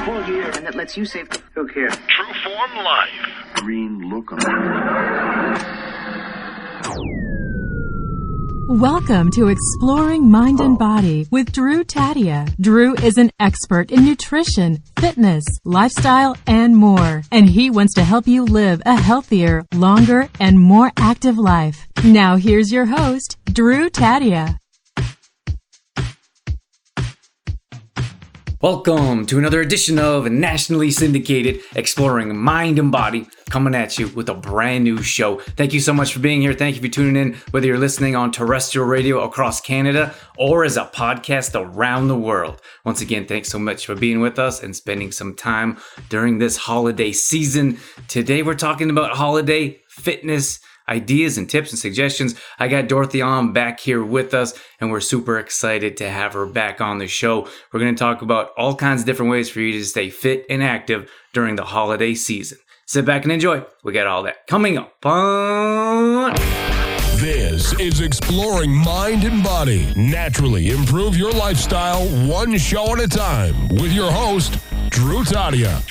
full year and that lets you save. Who cares? True Form Life. Green lookum. Welcome to Exploring Mind and Body with Drew Tadia. Drew is an expert in nutrition, fitness, lifestyle, and more. And he wants to help you live a healthier, longer, and more active life. Now here's your host, Drew Tadia. Welcome to another edition of nationally syndicated Exploring Mind and Body, coming at you with a brand new show. Thank you so much for being here. Thank you for tuning in, whether you're listening on terrestrial radio across Canada or as a podcast around the world. Once again, thanks so much for being with us and spending some time during this holiday season. Today, we're talking about holiday fitness ideas and tips and suggestions. I got Dorothy on back here with us, and we're super excited to have her back on the show. We're going to talk about all kinds of different ways for you to stay fit and active during the holiday season. Sit back and enjoy. We got all that coming up on... This is Exploring Mind and Body. Naturally improve your lifestyle one show at a time with your host, Drew Tadia.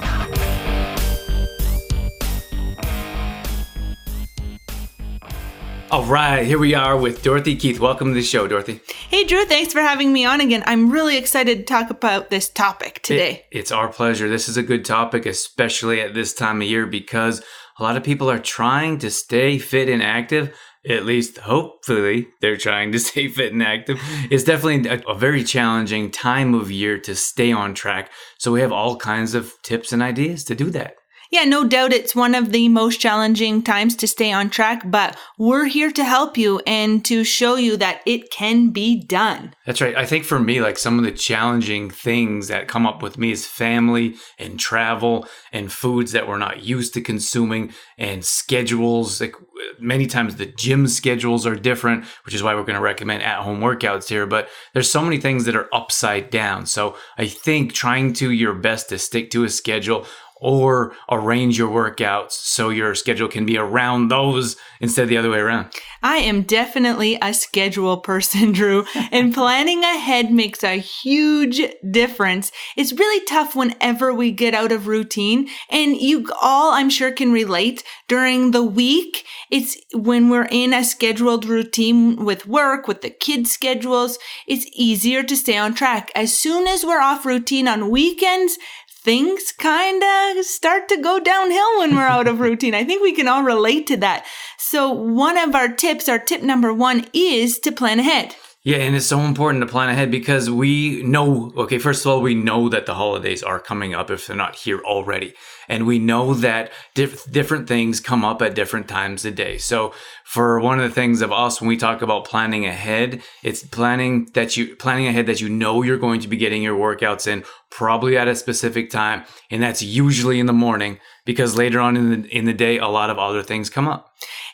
All right, here we are with Dorothy Keith. Welcome to the show, Dorothy. Hey, Drew, thanks for having me on again. I'm really excited to talk about this topic today. It's our pleasure. This is a good topic, especially at this time of year, because a lot of people are trying to stay fit and active. At least, hopefully, they're trying to stay fit and active. It's definitely a very challenging time of year to stay on track. So we have all kinds of tips and ideas to do that. Yeah, no doubt it's one of the most challenging times to stay on track, but we're here to help you and to show you that it can be done. That's right. I think for me, like some of the challenging things that come up with me is family and travel and foods that we're not used to consuming and schedules. Like many times the gym schedules are different, which is why we're going to recommend at-home workouts here. But there's so many things that are upside down. So I think trying to your best to stick to a schedule or arrange your workouts so your schedule can be around those instead of the other way around. I am definitely a schedule person, Drew, and planning ahead makes a huge difference. It's really tough whenever we get out of routine, and you all, I'm sure, can relate. During the week, it's when we're in a scheduled routine with work, with the kids' schedules, it's easier to stay on track. As soon as we're off routine on weekends, things kind of start to go downhill when we're out of routine. I think we can all relate to that. So one of our tips, our tip number one, is to plan ahead. Yeah, and it's so important to plan ahead because we know, okay, first of all, we know that the holidays are coming up if they're not here already. And we know that different things come up at different times of day. So for one of the things of us, when we talk about planning ahead, it's planning ahead that you know you're going to be getting your workouts in probably at a specific time. And that's usually in the morning because later on in the day, a lot of other things come up.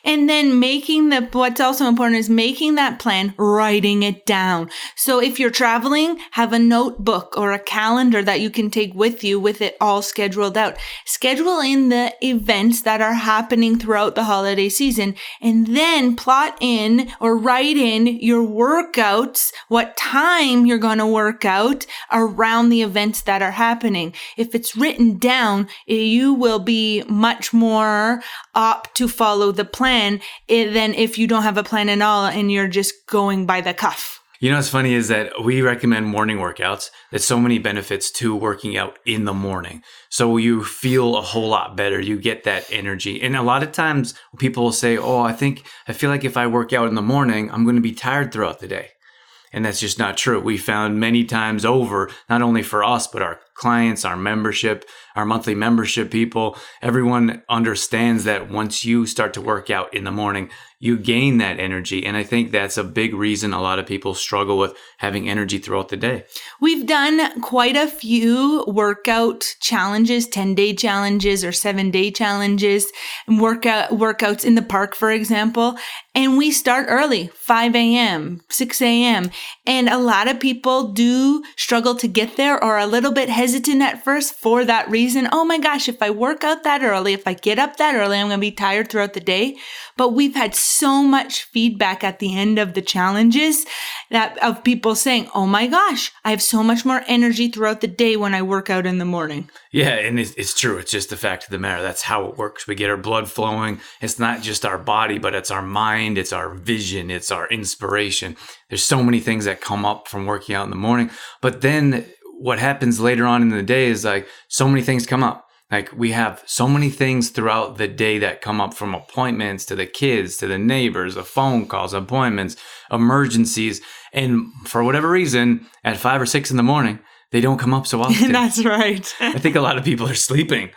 And then what's also important is making that plan, writing it down. So if you're traveling, have a notebook or a calendar that you can take with you with it all scheduled out. Schedule in the events that are happening throughout the holiday season and then plot in or write in your workouts, what time you're going to work out around the events that are happening. If it's written down, you will be much more apt to follow the plan than if you don't have a plan at all and you're just going by the cuff. You know what's funny is that we recommend morning workouts. There's so many benefits to working out in the morning. So you feel a whole lot better. You get that energy. And a lot of times people will say, I feel like if I work out in the morning, I'm going to be tired throughout the day. And that's just not true. We found many times over, not only for us, but our clients, our membership, our monthly membership people, everyone understands that once you start to work out in the morning, you gain that energy. And I think that's a big reason a lot of people struggle with having energy throughout the day. We've done quite a few workout challenges, 10-day challenges or 7-day challenges, and workouts in the park, for example. And we start early, 5 a.m., 6 a.m. And a lot of people do struggle to get there or are a little bit hesitant hesitant at first for that reason. Oh my gosh, if I work out that early, if I get up that early, I'm going to be tired throughout the day. But we've had so much feedback at the end of the challenges of people saying, oh my gosh, I have so much more energy throughout the day when I work out in the morning. Yeah, and it's true. It's just the fact of the matter. That's how it works. We get our blood flowing. It's not just our body, but it's our mind, it's our vision, it's our inspiration. There's so many things that come up from working out in the morning. But then what happens later on in the day is like so many things come up. Like we have so many things throughout the day that come up, from appointments to the kids, to the neighbors, phone calls, appointments, emergencies. And for whatever reason, at 5 or 6 in the morning, they don't come up so often. That's right. I think a lot of people are sleeping.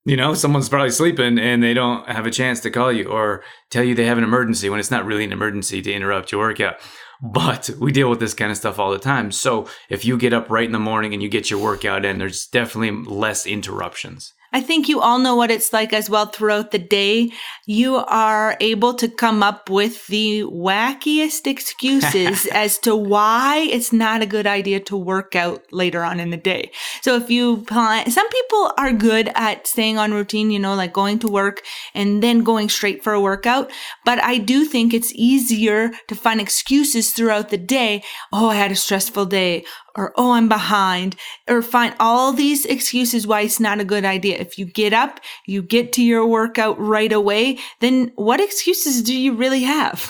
You know, someone's probably sleeping and they don't have a chance to call you or tell you they have an emergency when it's not really an emergency to interrupt your workout. But we deal with this kind of stuff all the time. So if you get up right in the morning and you get your workout in, there's definitely less interruptions. I think you all know what it's like as well throughout the day. You are able to come up with the wackiest excuses as to why it's not a good idea to work out later on in the day. So if you plan, some people are good at staying on routine, you know, like going to work and then going straight for a workout. But I do think it's easier to find excuses throughout the day. Oh, I had a stressful day. Or, oh, I'm behind, or find all these excuses why it's not a good idea. If you get up, you get to your workout right away, then what excuses do you really have?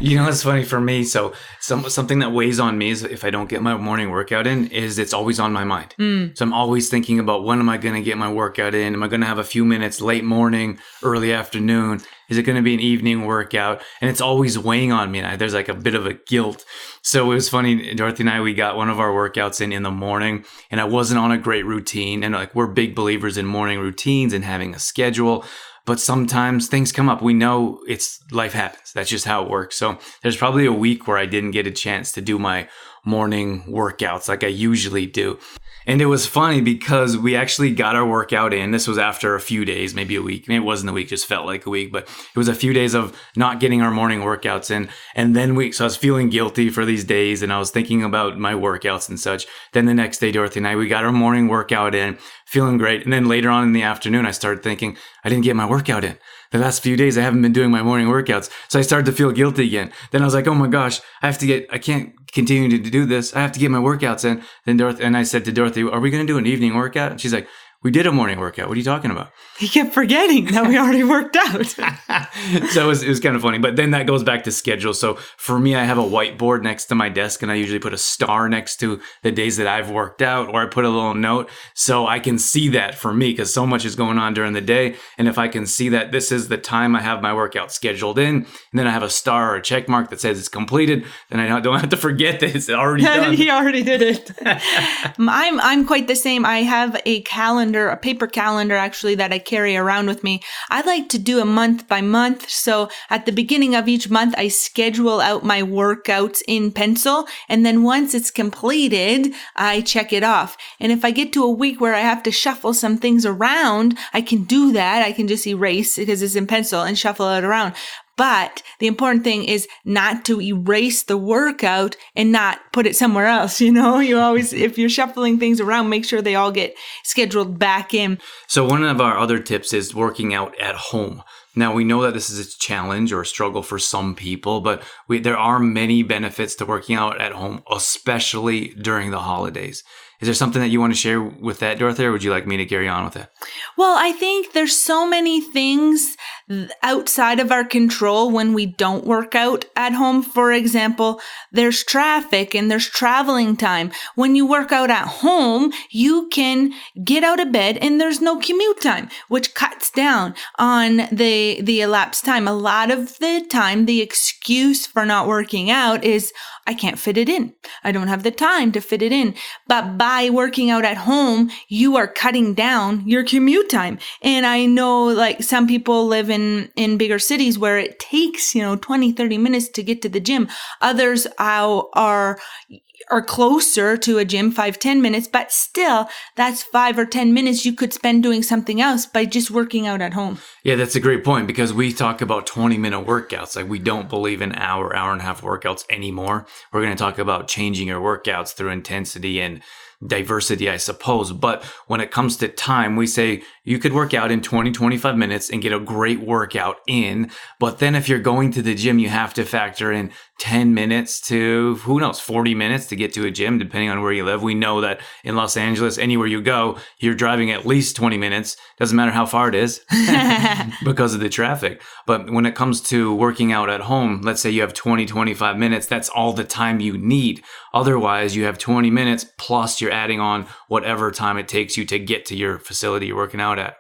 You know, it's funny for me. So something that weighs on me is if I don't get my morning workout in, is it's always on my mind. So I'm always thinking about, when am I going to get my workout in? Am I going to have a few minutes late morning, early afternoon? Is it going to be an evening workout? And it's always weighing on me. And there's like a bit of a guilt. So it was funny, Dorothy and I, we got one of our workouts in the morning, and I wasn't on a great routine. And like, we're big believers in morning routines and having a schedule. But sometimes things come up. We know life happens. That's just how it works. So there's probably a week where I didn't get a chance to do my morning workouts like I usually do. And it was funny because we actually got our workout in. This was after a few days, maybe a week. Maybe it wasn't a week, just felt like a week. But it was a few days of not getting our morning workouts in. And then so I was feeling guilty for these days, and I was thinking about my workouts and such. Then the next day, Dorothy and I, we got our morning workout in, feeling great. And then later on in the afternoon, I started thinking, I didn't get my workout in. The last few days, I haven't been doing my morning workouts. So I started to feel guilty again. Then I was like, oh my gosh, I can't continue to do this. I have to get my workouts in. Then I said to Dorothy, are we going to do an evening workout? And she's like, we did a morning workout. What are you talking about? He kept forgetting that we already worked out. So it was kind of funny. But then that goes back to schedule. So for me, I have a whiteboard next to my desk, and I usually put a star next to the days that I've worked out, or I put a little note so I can see that for me, because so much is going on during the day. And if I can see that this is the time I have my workout scheduled in, and then I have a star or a check mark that says it's completed, then I don't have to forget that it's already done. He already did it. I'm quite the same. I have a paper calendar actually that I carry around with me. I like to do a month by month. So at the beginning of each month, I schedule out my workouts in pencil. And then once it's completed, I check it off. And if I get to a week where I have to shuffle some things around, I can do that. I can just erase because it's in pencil and shuffle it around. But the important thing is not to erase the workout and not put it somewhere else. You know, you always, if you're shuffling things around, make sure they all get scheduled back in. So one of our other tips is working out at home. Now, we know that this is a challenge or a struggle for some people, but there are many benefits to working out at home, especially during the holidays. Is there something that you want to share with that, Dorothy, or would you like me to carry on with it? Well, I think there's so many things outside of our control when we don't work out at home. For example, there's traffic and there's traveling time. When you work out at home, you can get out of bed and there's no commute time, which cuts down on the elapsed time. A lot of the time, the excuse for not working out is, I can't fit it in. I don't have the time to fit it in. But by working out at home, you are cutting down your commute time. And I know like some people live in bigger cities where it takes, 20, 30 minutes to get to the gym. Others are closer to a gym, 5-10 minutes, but still that's 5 or 10 minutes you could spend doing something else by just working out at home. Yeah, that's a great point, because we talk about 20-minute workouts. Like, we don't believe in hour and a half workouts anymore. We're going to talk about changing your workouts through intensity and diversity, I suppose. But when it comes to time, we say you could work out in 20, 25 minutes and get a great workout in. But then if you're going to the gym, you have to factor in 10 minutes to, 40 minutes to get to a gym, depending on where you live. We know that in Los Angeles, anywhere you go, you're driving at least 20 minutes. Doesn't matter how far it is because of the traffic. But when it comes to working out at home, let's say you have 20, 25 minutes, that's all the time you need. Otherwise, you have 20 minutes plus you're adding on whatever time it takes you to get to your facility you're working out at.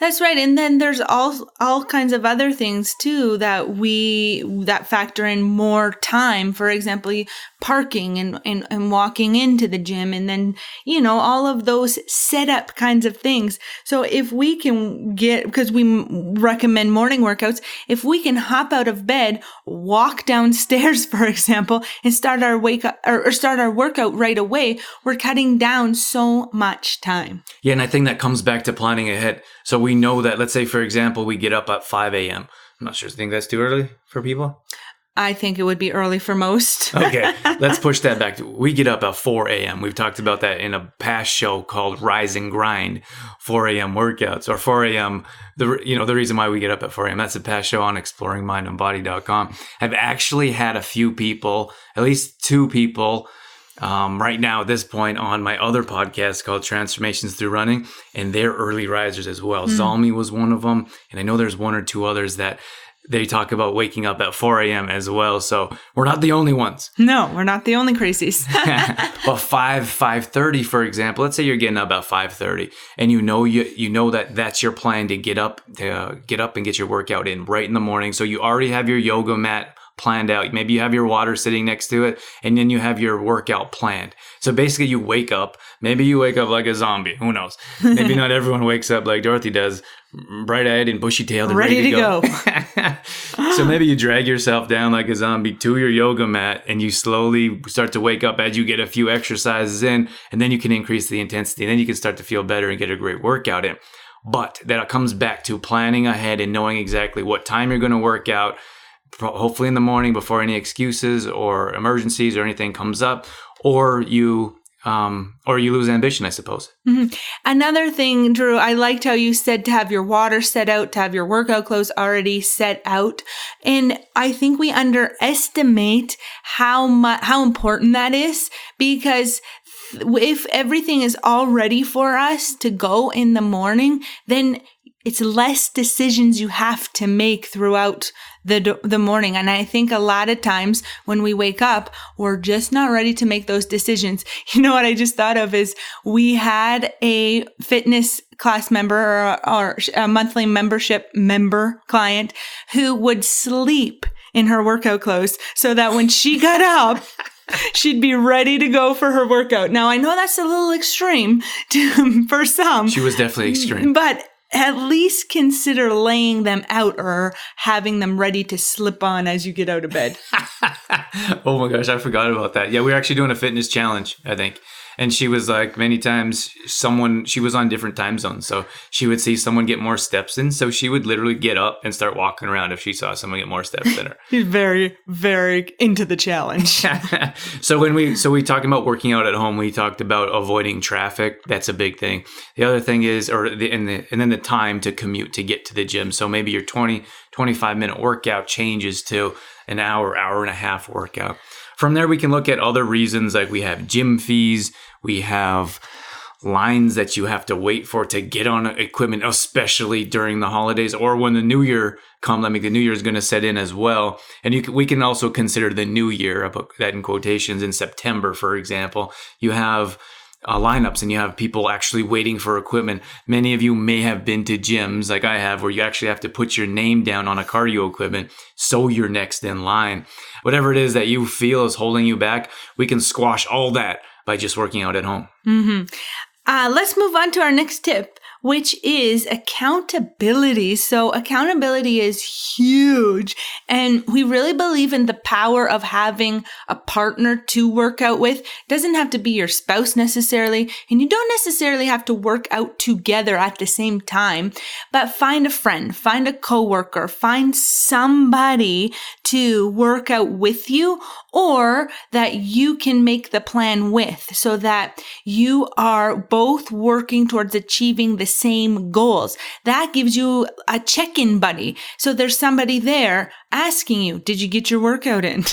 That's right. And then there's all kinds of other things too that factor in more time. For example, parking and walking into the gym, and then, all of those setup kinds of things. So if we can because we recommend morning workouts, if we can hop out of bed, walk downstairs, for example, and start our workout right away, we're cutting down so much time. Yeah. And I think that comes back to planning ahead. So we know that, let's say, for example, we get up at 5 a.m. I'm not sure. I think that's too early for people. I think it would be early for most. Okay, let's push that back. We get up at 4 a.m. We've talked about that in a past show called Rise and Grind, 4 a.m. workouts, or 4 a.m. The reason why we get up at 4 a.m. That's a past show on exploringmindandbody.com. I've actually had a few people, at least 2 people, right now at this point on my other podcast called Transformations Through Running, and they're early risers as well. Zalmi was one of them, and I know there's 1 or 2 others that they talk about waking up at 4 a.m. as well. So we're not the only ones. No, we're not the only crazies. But 5:30, for example, let's say you're getting up at 5:30, and you know that that's your plan to get up and get your workout in right in the morning. So you already have your yoga mat planned out. Maybe you have your water sitting next to it, and then you have your workout planned. So basically you wake up, maybe you wake up like a zombie, who knows? Maybe not everyone wakes up like Dorothy does, bright-eyed and bushy-tailed and ready to go. So maybe you drag yourself down like a zombie to your yoga mat, and you slowly start to wake up as you get a few exercises in, and then you can increase the intensity, and then you can start to feel better and get a great workout in. But that comes back to planning ahead and knowing exactly what time you're going to work out, hopefully in the morning before any excuses or emergencies or anything comes up, or you lose ambition, I suppose. Mm-hmm. Another thing, Drew, I liked how you said to have your water set out, to have your workout clothes already set out. And I think we underestimate how important that is, because if everything is all ready for us to go in the morning, then it's less decisions you have to make throughout the morning. And I think a lot of times when we wake up, we're just not ready to make those decisions. You know what I just thought of is we had a fitness class member or a monthly membership member client who would sleep in her workout clothes so that when she got up, she'd be ready to go for her workout. Now, I know that's a little extreme for some. She was definitely extreme. But at least consider laying them out or having them ready to slip on as you get out of bed. Oh my gosh, I forgot about that. Yeah, we were actually doing a fitness challenge, I think. And she was like, many times she was on different time zones. So she would see someone get more steps in. So she would literally get up and start walking around if she saw someone get more steps in her. She's very, very into the challenge. So we talked about working out at home. We talked about avoiding traffic. That's a big thing. The other thing is, and then the time to commute to get to the gym. So maybe your 20, 25-minute workout changes to an hour and a half workout. From there, we can look at other reasons, like we have gym fees, we have lines that you have to wait for to get on equipment, especially during the holidays or when the new year comes. I mean, the new year is going to set in as well. And we can also consider the new year, I put that in quotations, in September, for example. You have lineups and you have people actually waiting for equipment. Many of you may have been to gyms like I have, where you actually have to put your name down on a cardio equipment so you're next in line. Whatever it is that you feel is holding you back, we can squash all that by just working out at home. Mm-hmm. Let's move on to our next tip. which is accountability. So accountability is huge. And we really believe in the power of having a partner to work out with. It doesn't have to be your spouse necessarily, and you don't necessarily have to work out together at the same time, but find a friend, find a coworker, find somebody to work out with you or that you can make the plan with so that you are both working towards achieving the same goals. That gives you a check-in buddy. So there's somebody there asking you, did you get your workout in?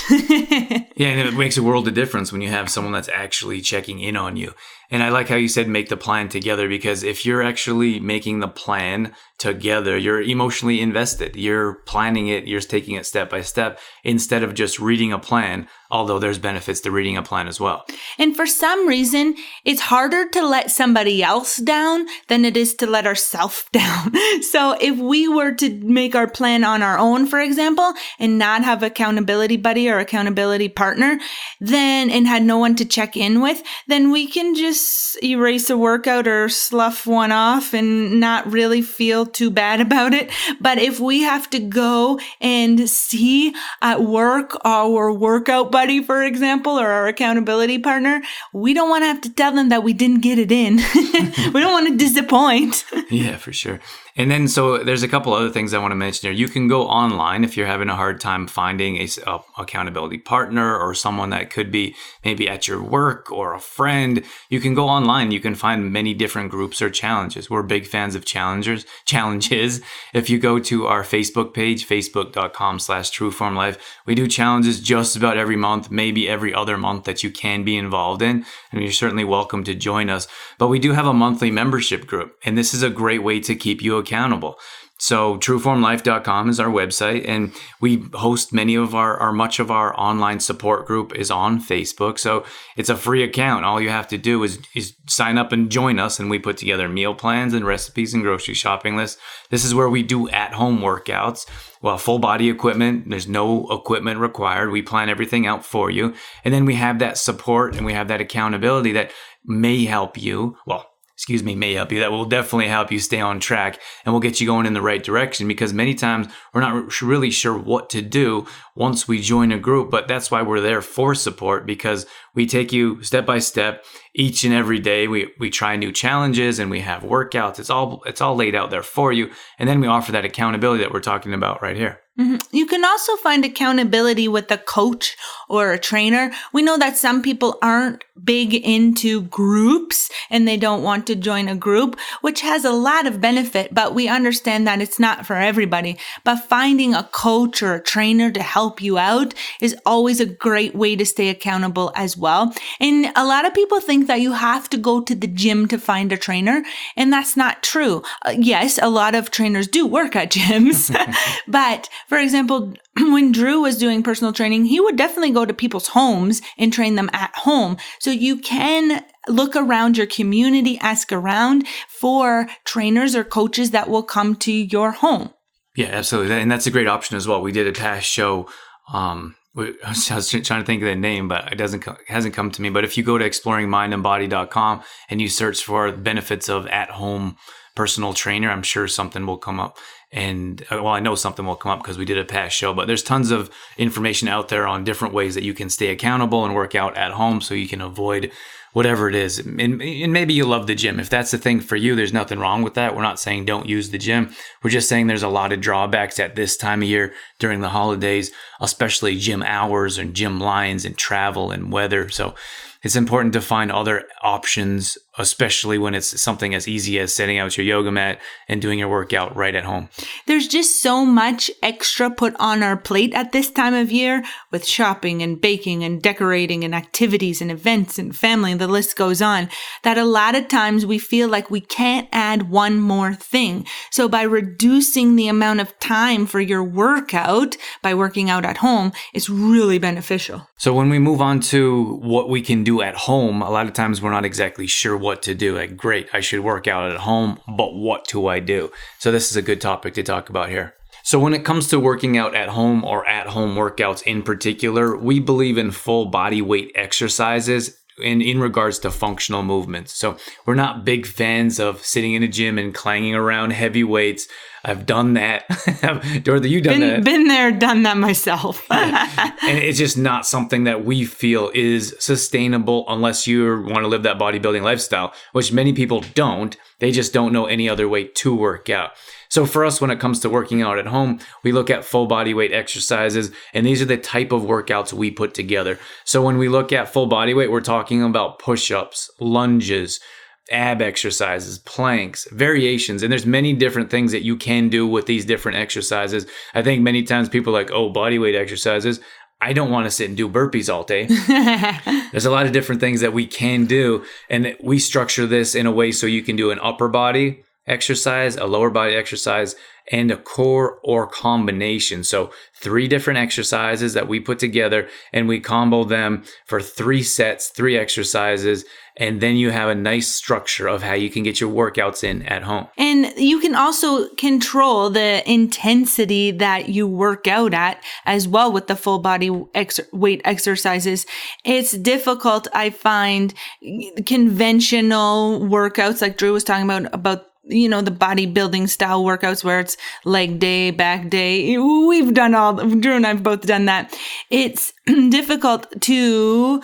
Yeah, and it makes a world of difference when you have someone that's actually checking in on you. And I like how you said make the plan together, because if you're actually making the plan together, you're emotionally invested. You're planning it, you're taking it step by step instead of just reading a plan, although there's benefits to reading a plan as well. And for some reason, it's harder to let somebody else down than it is to let ourselves down. So if we were to make our plan on our own, for example, and not have accountability buddy or accountability partner, then and had no one to check in with, then we can just erase a workout or slough one off and not really feel too bad about it. But if we have to go and see at work our workout buddy, for example, or our accountability partner, we don't want to have to tell them that we didn't get it in. We don't want to disappoint. Yeah, for sure. And then, so there's a couple other things I want to mention here. You can go online if you're having a hard time finding a accountability partner or someone that could be maybe at your work or a friend. You can go online. You can find many different groups or challenges. We're big fans of challenges. If you go to our Facebook page, facebook.com/trueformlife, we do challenges just about every month, maybe every other month that you can be involved in. And you're certainly welcome to join us. But we do have a monthly membership group, and this is a great way to keep you accountable. So trueformlife.com is our website, and we host much of our online support group is on Facebook. So it's a free account. All you have to do is sign up and join us, and we put together meal plans and recipes and grocery shopping lists. This is where we do at-home workouts. Well, full body equipment, there's no equipment required. We plan everything out for you. And then we have that support and we have that accountability that may help you. That will definitely help you stay on track, and will get you going in the right direction, because many times we're not really sure what to do once we join a group. But that's why we're there for support, because we take you step by step each and every day. We try new challenges and we have workouts. It's all laid out there for you. And then we offer that accountability that we're talking about right here. Mm-hmm. You can also find accountability with a coach or a trainer. We know that some people aren't big into groups and they don't want to join a group, which has a lot of benefit, but we understand that it's not for everybody. But finding a coach or a trainer to help you out is always a great way to stay accountable as well. And a lot of people think that you have to go to the gym to find a trainer, and that's not true. Yes, a lot of trainers do work at gyms, but for example, when Drew was doing personal training, he would definitely go to people's homes and train them at home. So you can look around your community, ask around for trainers or coaches that will come to your home. Yeah, absolutely. And that's a great option as well. We did a past show. I was trying to think of the name, but it hasn't come to me. But if you go to exploringmindandbody.com and you search for benefits of at-home personal trainer, I'm sure something will come up. And I know something will come up because we did a past show, but there's tons of information out there on different ways that you can stay accountable and work out at home so you can avoid whatever it is. And maybe you love the gym. If that's the thing for you, there's nothing wrong with that. We're not saying don't use the gym. We're just saying there's a lot of drawbacks at this time of year during the holidays, especially gym hours and gym lines and travel and weather. So it's important to find other options, especially when it's something as easy as setting out your yoga mat and doing your workout right at home. There's just so much extra put on our plate at this time of year with shopping and baking and decorating and activities and events and family, and the list goes on, that a lot of times we feel like we can't add one more thing. So by reducing the amount of time for your workout by working out at home, it's really beneficial. So when we move on to what we can do at home, a lot of times we're not exactly sure what to do. Like, great, I should work out at home, but what do I do? So this is a good topic to talk about here. So when it comes to working out at home or at home workouts in particular, we believe in full body weight exercises in regards to functional movements. So we're not big fans of sitting in a gym and clanging around heavy weights. I've done that. Dorothy, you've done that. Been there, done that myself. And it's just not something that we feel is sustainable unless you want to live that bodybuilding lifestyle, which many people don't. They just don't know any other way to work out. So for us, when it comes to working out at home, we look at full body weight exercises, and these are the type of workouts we put together. So when we look at full body weight, we're talking about push-ups, lunges, ab exercises, planks, variations, and there's many different things that you can do with these different exercises. I think many times people are like, oh, body weight exercises. I don't want to sit and do burpees all day. There's a lot of different things that we can do, and we structure this in a way so you can do an upper body exercise, a lower body exercise, and a core or combination. So 3 different exercises that we put together, and we combo them for 3 sets, 3 exercises, and then you have a nice structure of how you can get your workouts in at home. And you can also control the intensity that you work out at as well with the full body weight exercises. It's difficult, I find, conventional workouts like Drew was talking about the bodybuilding style workouts where it's leg day, back day. Drew and I've both done that. It's difficult to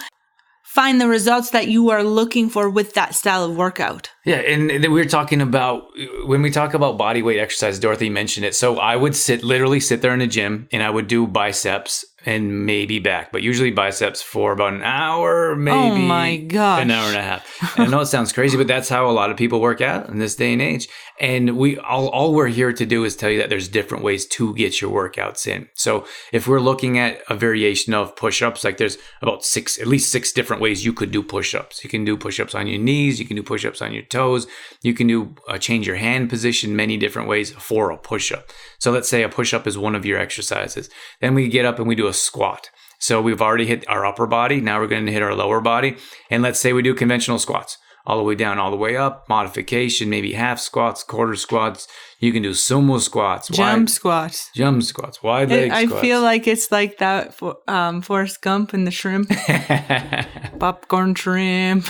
find the results that you are looking for with that style of workout. Yeah, and we're talking about, when we talk about body weight exercise, Dorothy mentioned it. So I would literally sit there in the gym and I would do biceps and maybe back, but usually biceps for about an hour, maybe oh my gosh, an hour and a half. And I know it sounds crazy, but that's how a lot of people work out in this day and age. And all we're here to do is tell you that there's different ways to get your workouts in. So if we're looking at a variation of push-ups, like there's about at least six different ways you could do push-ups. You can do push-ups on your knees. You can do push-ups on your toes. You can do change your hand position many different ways for a push-up. So let's say a push-up is one of your exercises. Then we get up and we do a squat. So we've already hit our upper body. Now we're going to hit our lower body. And let's say we do conventional squats. All the way down, all the way up, modification, maybe half squats, quarter squats. You can do sumo squats. Jump squats, wide leg squats. I feel like it's like that for Forrest Gump and the shrimp. Popcorn shrimp.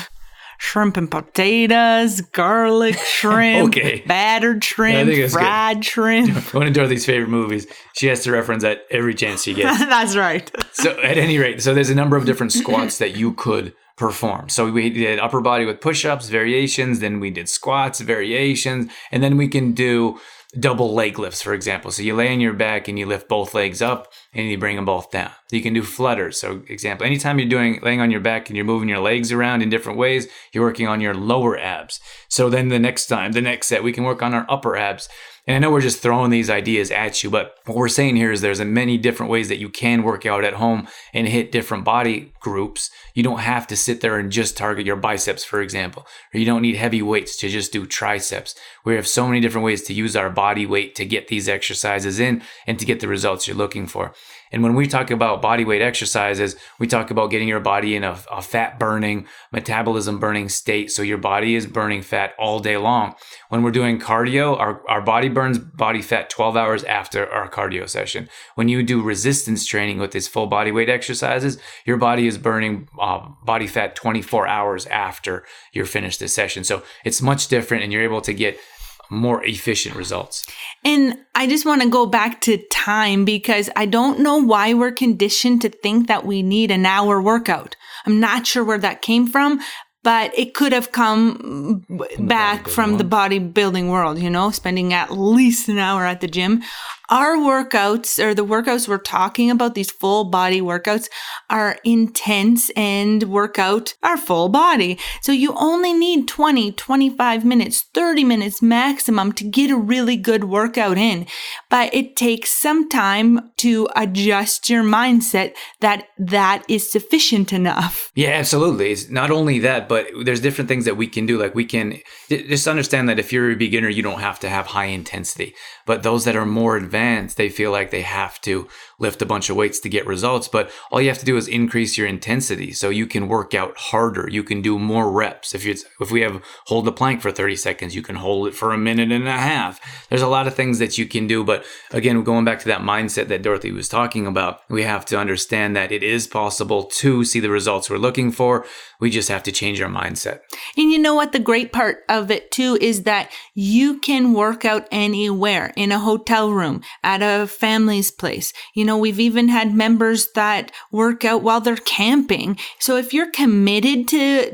Shrimp and potatoes, garlic shrimp, battered shrimp, fried shrimp. One of Dorothy's favorite movies. She has to reference that every chance she gets. That's right. So at any rate, there's a number of different squats that you could perform. So we did upper body with push-ups, variations, then we did squats, variations, and then we can do double leg lifts, for example. So you lay on your back and you lift both legs up and you bring them both down. You can do flutters. So example, anytime you're laying on your back and you're moving your legs around in different ways, you're working on your lower abs. So then the next set, we can work on our upper abs. And I know we're just throwing these ideas at you, but what we're saying here is there's many different ways that you can work out at home and hit different body groups. You don't have to sit there and just target your biceps, for example, or you don't need heavy weights to just do triceps. We have so many different ways to use our body weight to get these exercises in and to get the results you're looking for. And when we talk about body weight exercises, we talk about getting your body in a fat burning, metabolism burning state. So your body is burning fat all day long. When we're doing cardio, our body burns body fat 12 hours after our cardio session. When you do resistance training with these full body weight exercises, your body is burning body fat 24 hours after you're finished this session. So it's much different and you're able to get more efficient results. And I just want to go back to time because I don't know why we're conditioned to think that we need an hour workout. I'm not sure where that came from, but it could have come back from the bodybuilding world, spending at least an hour at the gym. Our workouts, or the workouts we're talking about, these full body workouts, are intense and work out our full body. So you only need 20, 25 minutes, 30 minutes maximum to get a really good workout in. But it takes some time to adjust your mindset that is sufficient enough. Yeah, absolutely. It's not only that, but there's different things that we can do. Like we can just understand that if you're a beginner, you don't have to have high intensity. But those that are more advanced, they feel like they have to lift a bunch of weights to get results, but all you have to do is increase your intensity so you can work out harder. You can do more reps. If we have hold the plank for 30 seconds, you can hold it for a minute and a half. There's a lot of things that you can do, but again, going back to that mindset that Dorothy was talking about, we have to understand that it is possible to see the results we're looking for. We just have to change our mindset. And you know what? The great part of it too is that you can work out anywhere, in a hotel room, at a family's place. You know, we've even had members that work out while they're camping. So if you're committed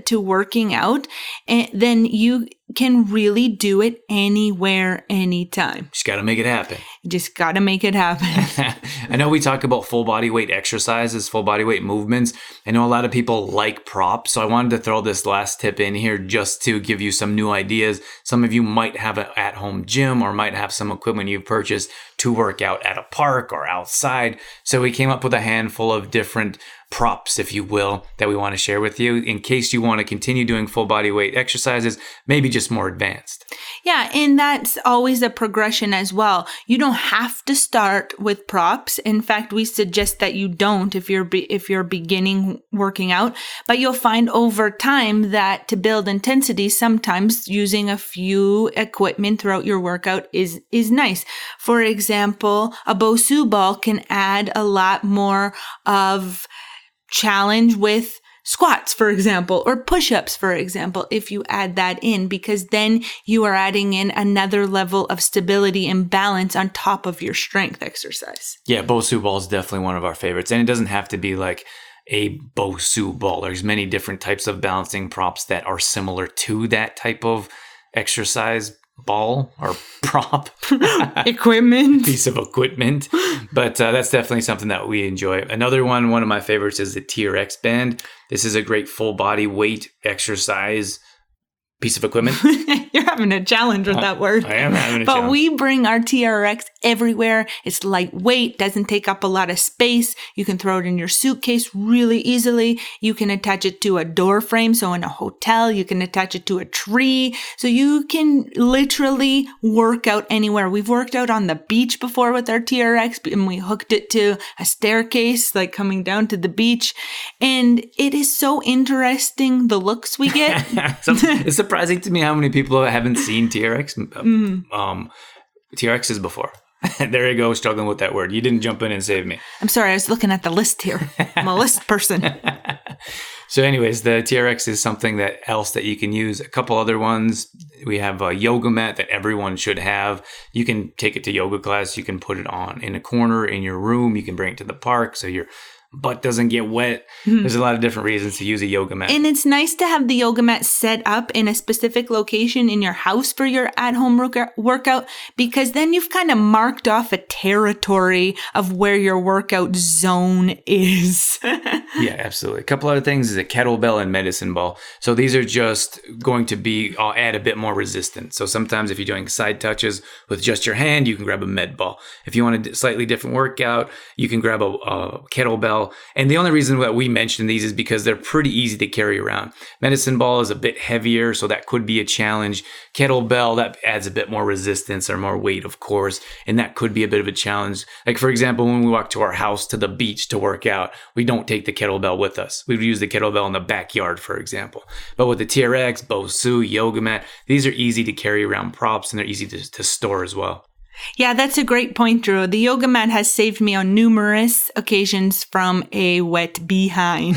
to working out, then you can really do it anywhere, anytime. Just got to make it happen. You just got to make it happen. I know we talk about full body weight exercises, full body weight movements. I know a lot of people like props, so I wanted to throw this last tip in here just to give you some new ideas. Some of you might have an at-home gym or might have some equipment you've purchased to work out at a park or outside. So we came up with a handful of different props, if you will, that we want to share with you in case you want to continue doing full body weight exercises, maybe just more advanced. Yeah, and that's always a progression as well. You don't have to start with props. In fact, we suggest that you don't if you're beginning working out, but you'll find over time that to build intensity, sometimes using a few equipment throughout your workout is nice. For example, a Bosu ball can add a lot more of challenge with squats, for example, or push-ups, for example, if you add that in, because then you are adding in another level of stability and balance on top of your strength exercise. Yeah, Bosu ball is definitely one of our favorites. And it doesn't have to be like a Bosu ball. There's many different types of balancing props that are similar to that type of exercise ball or prop equipment piece of equipment, but that's definitely something that we enjoy. Another one of my favorites is the TRX band. This is a great full body weight exercise piece of equipment. You're having a challenge with that word. I am having a challenge. But we bring our TRX everywhere. It's lightweight, doesn't take up a lot of space. You can throw it in your suitcase really easily. You can attach it to a door frame. So in a hotel, you can attach it to a tree. So you can literally work out anywhere. We've worked out on the beach before with our TRX, and we hooked it to a staircase, like coming down to the beach. And it is so interesting, the looks we get. It's surprising to me how many people haven't seen TRXs before. There you go, struggling with that word. You didn't jump in and save me. I'm sorry, I was looking at the list here. I'm a list person. So anyways, the TRX is something else that you can use. A couple other ones. We have a yoga mat that everyone should have. You can take it to yoga class. You can put it on in a corner in your room. You can bring it to the park so your butt doesn't get wet. There's a lot of different reasons to use a yoga mat. And it's nice to have the yoga mat set up in a specific location in your house for your at-home workout, because then you've kind of marked off a territory of where your workout zone is. Yeah, absolutely. A couple other things is a kettlebell and medicine ball. So these are just going to add a bit more resistance. So sometimes if you're doing side touches with just your hand, you can grab a med ball. If you want a slightly different workout, you can grab a kettlebell. And the only reason that we mention these is because they're pretty easy to carry around. Medicine ball is a bit heavier, so that could be a challenge. Kettlebell, that adds a bit more resistance or more weight, of course, and that could be a bit of a challenge. Like, for example, when we walk to our house to the beach to work out, we don't take the kettlebell with us. We would use the kettlebell in the backyard, for example. But with the TRX, Bosu, yoga mat, these are easy to carry around props, and they're easy to store as well. Yeah, that's a great point, Drew. The yoga mat has saved me on numerous occasions from a wet behind.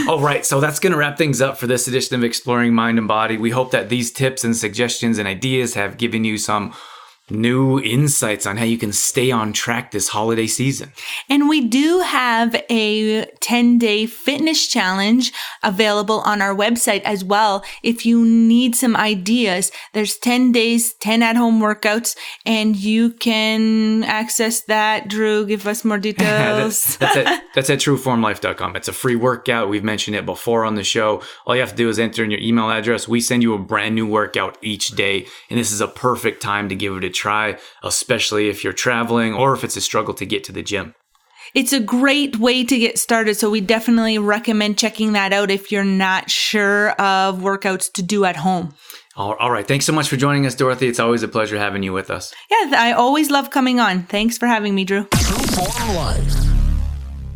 All right, so that's going to wrap things up for this edition of Exploring Mind and Body. We hope that these tips and suggestions and ideas have given you some new insights on how you can stay on track this holiday season. And we do have a 10-day fitness challenge available on our website as well. If you need some ideas, there's 10 days, 10 at-home workouts, and you can access that. Drew, give us more details. That's at trueformlife.com. It's a free workout. We've mentioned it before on the show. All you have to do is enter in your email address. We send you a brand new workout each day, and this is a perfect time to give it a try, especially if you're traveling or if it's a struggle to get to the gym. It's a great way to get started, so we definitely recommend checking that out if you're not sure of workouts to do at home. All right. Thanks so much for joining us, Dorothy. It's always a pleasure having you with us. Yeah, I always love coming on. Thanks for having me, Drew. True Form Life.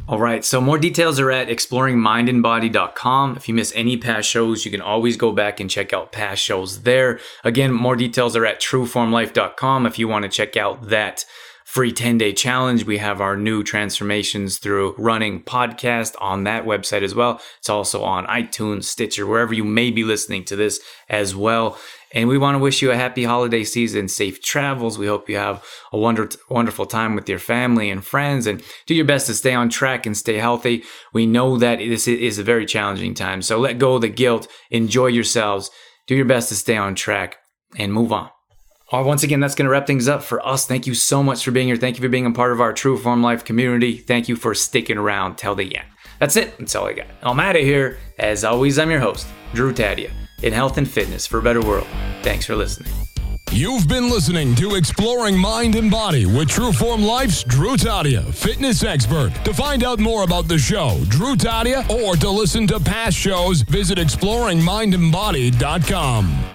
All right, so more details are at exploringmindandbody.com. If you miss any past shows, you can always go back and check out past shows there. Again, more details are at trueformlife.com. If you want to check out that free 10-day challenge, we have our new Transformations Through Running podcast on that website as well. It's also on iTunes, Stitcher, wherever you may be listening to this as well. And we want to wish you a happy holiday season, safe travels. We hope you have a wonderful time with your family and friends, and do your best to stay on track and stay healthy. We know that this is a very challenging time, so let go of the guilt, enjoy yourselves, do your best to stay on track, and move on. All right, once again, that's going to wrap things up for us. Thank you so much for being here. Thank you for being a part of our True Form Life community. Thank you for sticking around till the end. That's it. That's all I got. I'm out of here. As always, I'm your host, Drew Tadia, in health and fitness for a better world. Thanks for listening. You've been listening to Exploring Mind and Body with True Form Life's Drew Tadia, fitness expert. To find out more about the show, Drew Tadia, or to listen to past shows, visit exploringmindandbody.com.